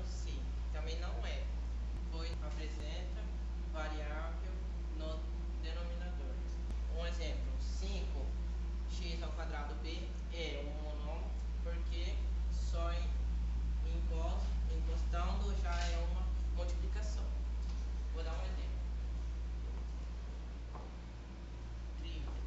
C também não é, pois apresenta variável no denominador. Um exemplo, 5x² é um monômio porque só encostando já é uma multiplicação. Vou dar um exemplo.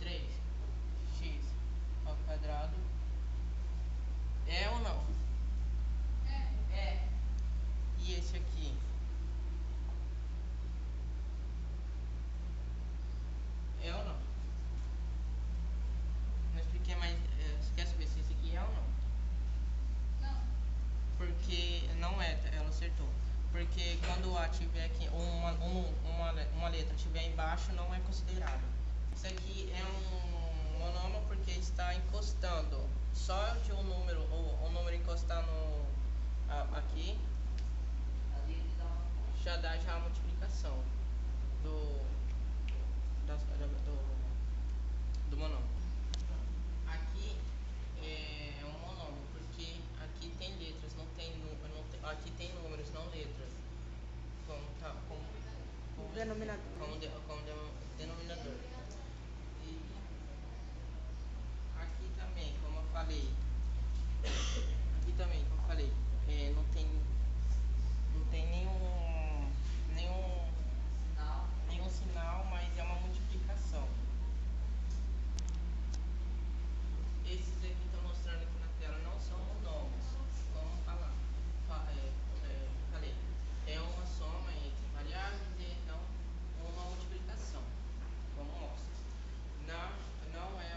3x² é ou não? É. E esse aqui? É ou não? Não expliquei, mas você quer saber se esse aqui é ou não? Não. Porque não é, ela acertou. Porque quando A tiver aqui, uma letra estiver embaixo, não é considerado. Isso aqui é um monômio porque está encostando. Só de um número, ou um número encostar no, aqui, já dá já a multiplicação do monômio. Aqui é um monômio porque aqui tem letras, aqui tem números, não letras. Como denominador. E aqui também, como eu falei, não tem nenhum sinal, mas é uma multiplicação. Esses aqui que estão mostrando aqui na tela não são monômios. Vamos falar. Falei. É uma soma entre variáveis e não uma multiplicação, como mostra. Não é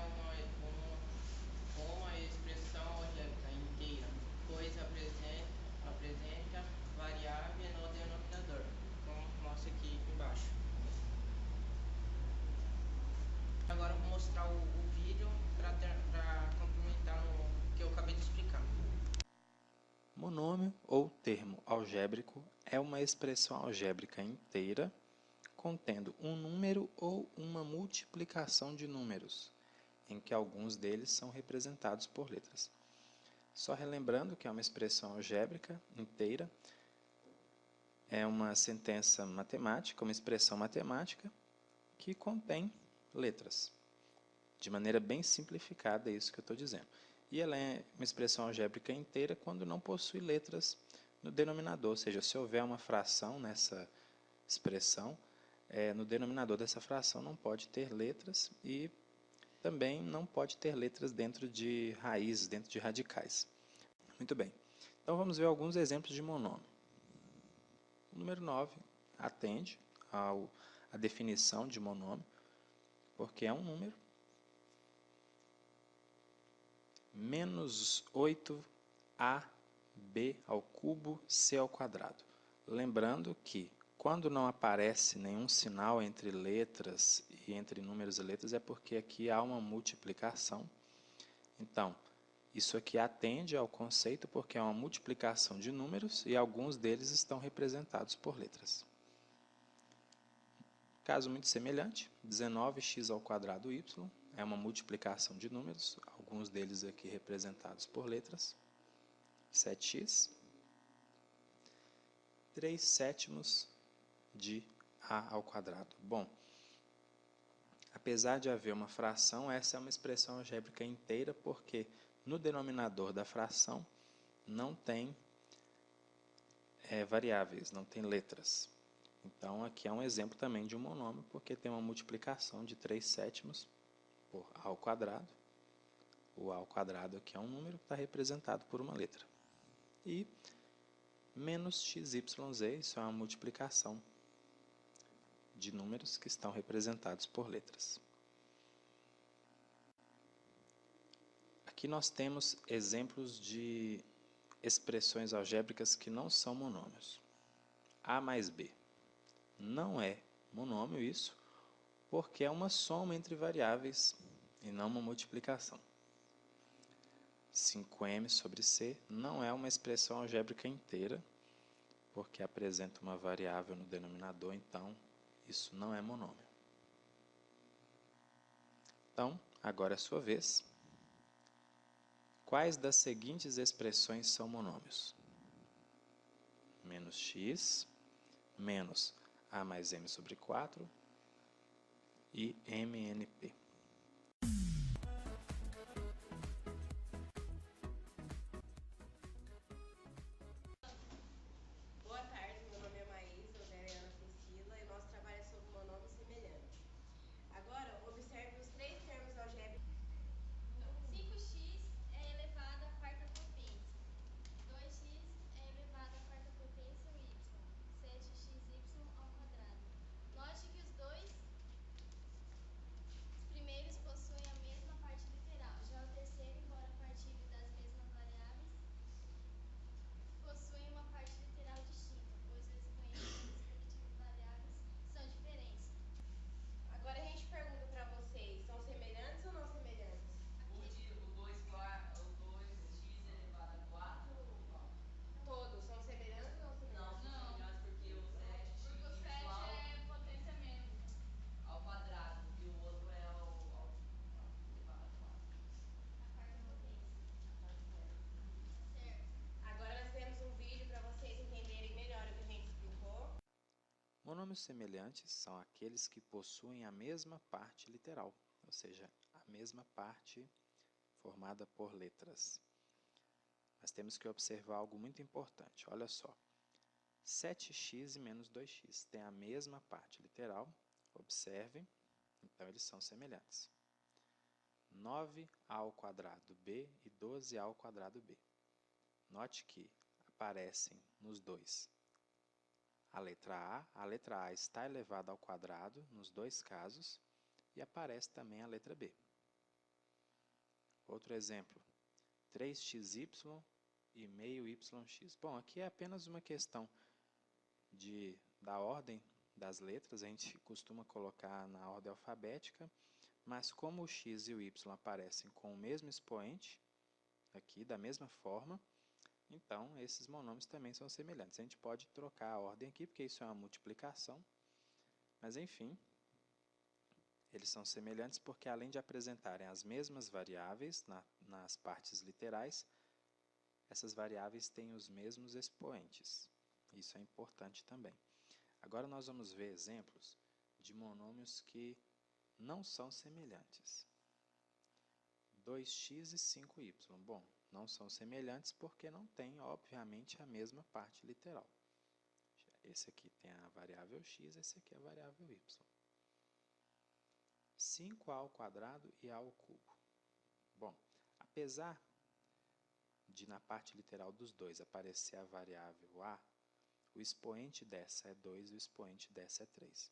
uma expressão algébrica inteira, pois apresenta variável no denominador, como mostra aqui embaixo. Agora eu vou mostrar o vídeo para complementar no que eu acabei de explicar. Monômio ou termo algébrico é uma expressão algébrica inteira contendo um número ou uma multiplicação de números, em que alguns deles são representados por letras. Só relembrando que é uma expressão algébrica inteira, é uma sentença matemática, uma expressão matemática que contém letras. De maneira bem simplificada, é isso que eu estou dizendo. E ela é uma expressão algébrica inteira quando não possui letras no denominador, ou seja, se houver uma fração nessa expressão, no denominador dessa fração não pode ter letras e também não pode ter letras dentro de raízes, dentro de radicais. Muito bem, então vamos ver alguns exemplos de monômio. O número 9 atende à definição de monômio, porque é um número. Menos 8ab ao cubo c ao quadrado. Lembrando que quando não aparece nenhum sinal entre letras e entre números e letras é porque aqui há uma multiplicação. Então, isso aqui atende ao conceito porque é uma multiplicação de números e alguns deles estão representados por letras. Caso muito semelhante, 19x² y é uma multiplicação de números, alguns deles aqui representados por letras. 7x, 3/7 de a². Bom, apesar de haver uma fração, essa é uma expressão algébrica inteira porque no denominador da fração não tem variáveis, não tem letras. Então, aqui é um exemplo também de um monômio, porque tem uma multiplicação de 3/7 por a². O a² aqui é um número que está representado por uma letra. E menos xyz, isso é uma multiplicação de números que estão representados por letras. Aqui nós temos exemplos de expressões algébricas que não são monômios. A mais B. Não é monômio isso, porque é uma soma entre variáveis e não uma multiplicação. 5m sobre c não é uma expressão algébrica inteira, porque apresenta uma variável no denominador, então isso não é monômio. Então, agora é a sua vez. Quais das seguintes expressões são monômios? menos x menos a mais m sobre 4 e MNP. Boa tarde, meu nome é Maísa, o dela é Ana Priscila e o nosso trabalho é sobre monômios semelhantes. Agora, observe os três termos algébricos. 5x é elevado à quarta potência. 2x é elevado à quarta potência y. 7xy ao quadrado. Note que os primeiros possuem a mesma parte literal. Já o terceiro, embora partilhe das mesmas variáveis, possui uma parte literal distinta, pois os expoentes das respectivas variáveis são diferentes. Agora a gente pergunta para vocês, são semelhantes ou não semelhantes? O 2x elevado a 4 ou qual? Todos são semelhantes ou não semelhantes? Não, são semelhantes porque o 7x Porque o 7 é potência menos. ao quadrado e o outro é ao elevado a 4. A quarta potência. Certo. Agora nós temos um vídeo para vocês entenderem melhor o que a gente explicou. Monômios semelhantes são aqueles que possuem a mesma parte literal, ou seja, a mesma parte formada por letras. Mas temos que observar algo muito importante. Olha só, 7x e menos 2x têm a mesma parte literal. Observe, então eles são semelhantes. 9a ao quadrado b e 12a ao quadrado b. Note que aparecem nos dois a letra A está elevada ao quadrado nos dois casos e aparece também a letra B. Outro exemplo, 3xy e meio yx. Bom, aqui é apenas uma questão da ordem das letras, a gente costuma colocar na ordem alfabética, mas como o x e o y aparecem com o mesmo expoente, aqui da mesma forma, então esses monômios também são semelhantes. A gente pode trocar a ordem aqui, porque isso é uma multiplicação, mas enfim, eles são semelhantes porque além de apresentarem as mesmas variáveis nas partes literais, essas variáveis têm os mesmos expoentes. Isso é importante também. Agora nós vamos ver exemplos de monômios que não são semelhantes. 2x e 5y. Bom, não são semelhantes porque não têm, obviamente, a mesma parte literal. Esse aqui tem a variável x, esse aqui é a variável y. 5a ao quadrado e a ao cubo. Bom, apesar de na parte literal dos dois aparecer a variável a, o expoente dessa é 2 e o expoente dessa é 3.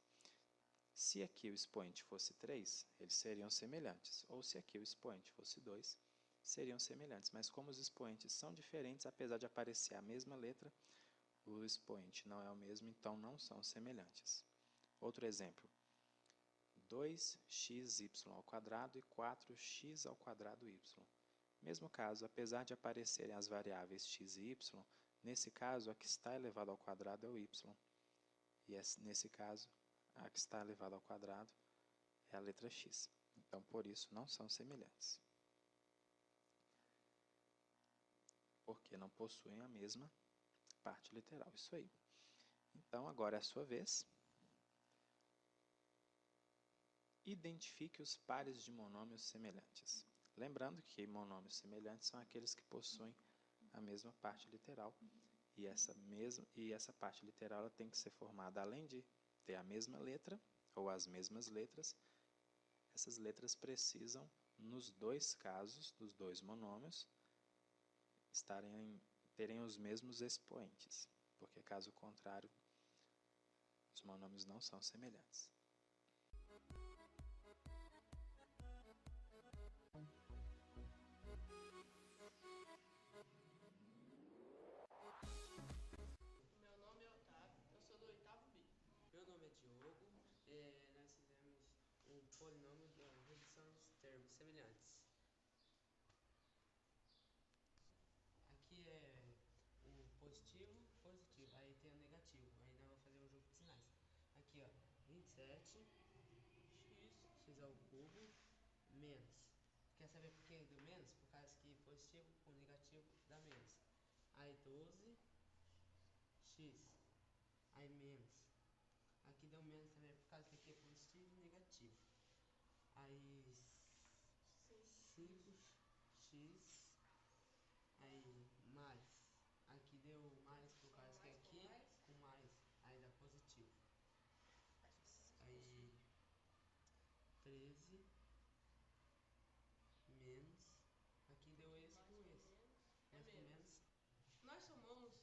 Se aqui o expoente fosse 3, eles seriam semelhantes. Ou se aqui o expoente fosse 2, seriam semelhantes. Mas como os expoentes são diferentes, apesar de aparecer a mesma letra, o expoente não é o mesmo, então não são semelhantes. Outro exemplo, 2xy ao quadrado e 4x ao quadrado y. Mesmo caso, apesar de aparecerem as variáveis x e y, nesse caso, a que está elevado ao quadrado é o y. E nesse caso, a que está elevado ao quadrado é a letra x. Então, por isso, não são semelhantes. Porque não possuem a mesma parte literal. Isso aí. Então, agora é a sua vez. Identifique os pares de monômios semelhantes. Lembrando que monômios semelhantes são aqueles que possuem a mesma parte literal. E essa parte literal ela tem que ser formada, além de ter a mesma letra, ou as mesmas letras, essas letras precisam, nos dois casos, dos dois monômios, terem os mesmos expoentes, porque caso contrário, os monômios não são semelhantes. Meu nome é Otávio, eu sou do 8º B. Meu nome é Diogo, nós fizemos um polinômio da redução dos termos semelhantes. Aqui é o positivo, aí tem o negativo, aí nós vamos fazer um jogo de sinais. Aqui ó, 27x ao cubo menos. Quer saber por que deu menos? Por causa que positivo com negativo dá menos. Aí 12x aí menos. Aqui deu menos também por causa que aqui é positivo e negativo. Aí 5x, aí mais. Aqui deu mais por causa que aqui com mais, aí dá positivo. Aí 13 menos, aqui deu esse com esse. Mais com menos. Nós somamos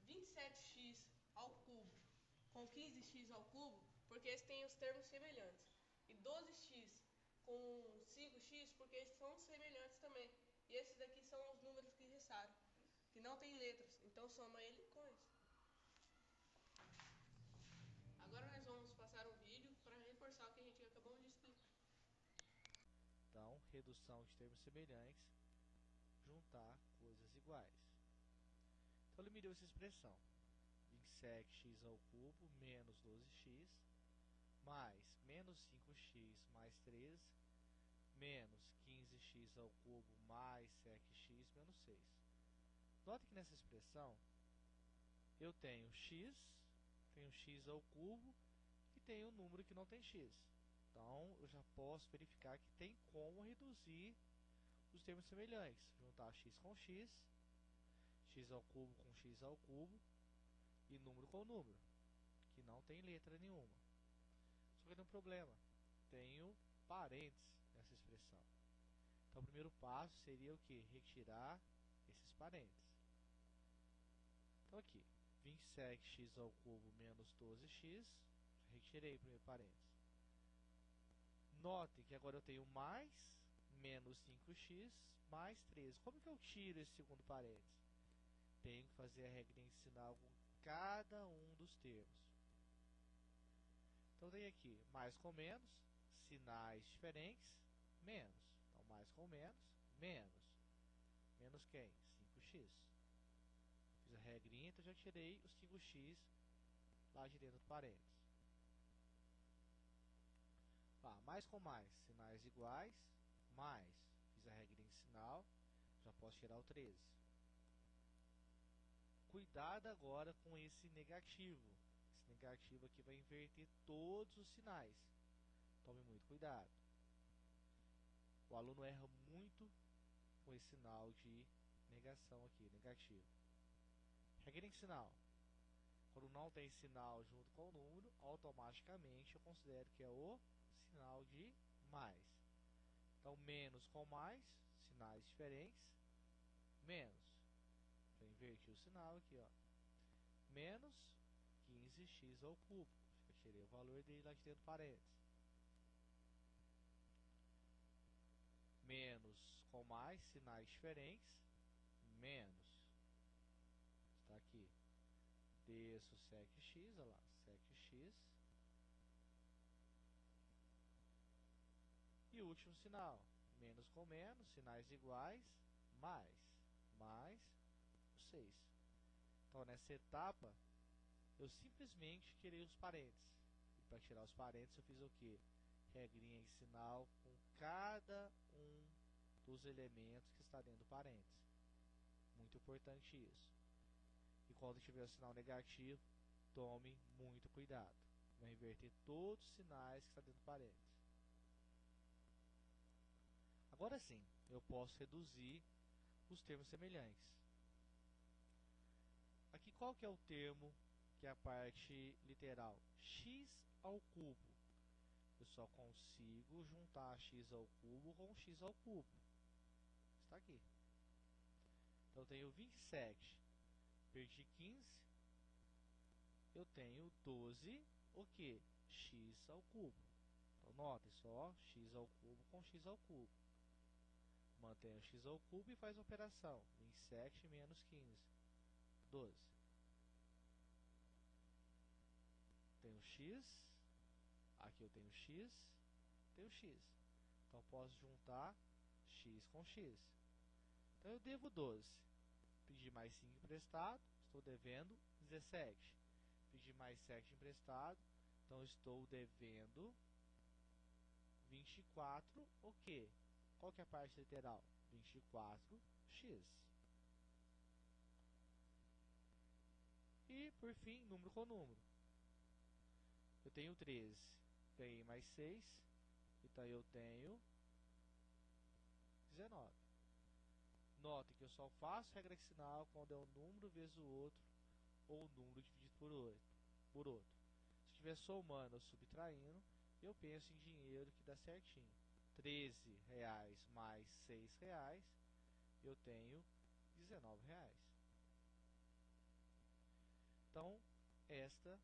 27x ao cubo com 15x ao cubo porque eles têm os termos semelhantes. E 12x com 5x porque eles são semelhantes também. E esses daqui são os números que restaram, que não tem letras. Então soma ele com isso. Agora nós vamos passar um vídeo para reforçar o que a gente acabou de explicar. Então, redução de termos semelhantes, juntar coisas iguais. Então, ele me deu essa expressão. 27x ao cubo menos 12x mais menos 5x mais 13 menos 15x ao cubo mais 7x menos 6. Note que nessa expressão eu tenho x ao cubo e tenho um número que não tem x. Então, eu já posso verificar que tem como reduzir os termos semelhantes. Juntar x com x, x ao cubo com x ao cubo e número com número, que não tem letra nenhuma. Só que tem um problema. Tenho parênteses nessa expressão. Então, o primeiro passo seria o que? Retirar esses parênteses. Então, aqui, 27x ao cubo menos 12x, retirei o primeiro parênteses. Note que agora eu tenho mais menos 5x mais 13. Como que eu tiro esse segundo parênteses? Tenho que fazer a regrinha de sinal com cada um dos termos. Então, tem aqui mais com menos, sinais diferentes, menos. Então, mais com menos, menos. Menos quem? 5x. Fiz a regrinha, então já tirei os 5x lá de dentro do parênteses. Mais com mais, sinais iguais, mais. Fiz a regrinha de sinal, já posso tirar o 13. Cuidado agora com esse negativo. Esse negativo aqui vai inverter todos os sinais. Tome muito cuidado. O aluno erra muito com esse sinal de negação aqui, negativo. Regrinha de sinal. Quando não tem sinal junto com o número, automaticamente eu considero que é o sinal de mais. Então, menos com mais, sinais diferentes, menos. Já inverti o sinal aqui, ó. Menos 15x ao cubo. Eu tirei o valor dele lá de dentro do parênteses. Menos com mais, sinais diferentes, menos. Está aqui. Desço 7x, olha lá, 7x. E o último sinal, menos com menos, sinais iguais, mais, mais 6. Então, nessa etapa, eu simplesmente tirei os parênteses. E para tirar os parênteses, eu fiz o quê? Regrinha de sinal com cada um dos elementos que está dentro do parênteses. Muito importante isso. E quando tiver o sinal negativo, tome muito cuidado. Vai inverter todos os sinais que estão dentro do parênteses. Agora sim, eu posso reduzir os termos semelhantes. Aqui qual que é o termo que é a parte literal? X ao cubo. Eu só consigo juntar x ao cubo com x ao cubo. Está aqui. Então eu tenho 27. Perdi 15. Eu tenho 12. O que? X ao cubo. Então note só x ao cubo com x ao cubo. Mantém o x ao cubo e faz a operação. 27 menos 15. 12. Tenho x. Aqui eu tenho x. Tenho x. Então posso juntar x com x. Então eu devo 12. Pedi mais 5 emprestado. Estou devendo 17. Pedi mais 7 emprestado. Então estou devendo 24. O quê? Qual que é a parte literal? 24x. E, por fim, número com número. Eu tenho 13. Ganhei mais 6. Então eu tenho 19. Notem que eu só faço regrexional quando é um número vezes o outro, ou o número dividido por outro. Se estiver somando ou subtraindo, eu penso em dinheiro que dá certinho. R$13 mais R$6, eu tenho R$19. Então, esta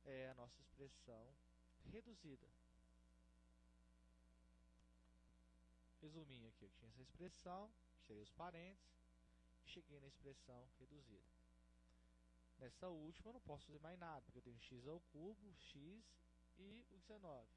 é a nossa expressão reduzida. Resumindo aqui, eu tinha essa expressão, tirei os parênteses e cheguei na expressão reduzida. Nessa última eu não posso fazer mais nada, porque eu tenho x ao cubo, x e o 19.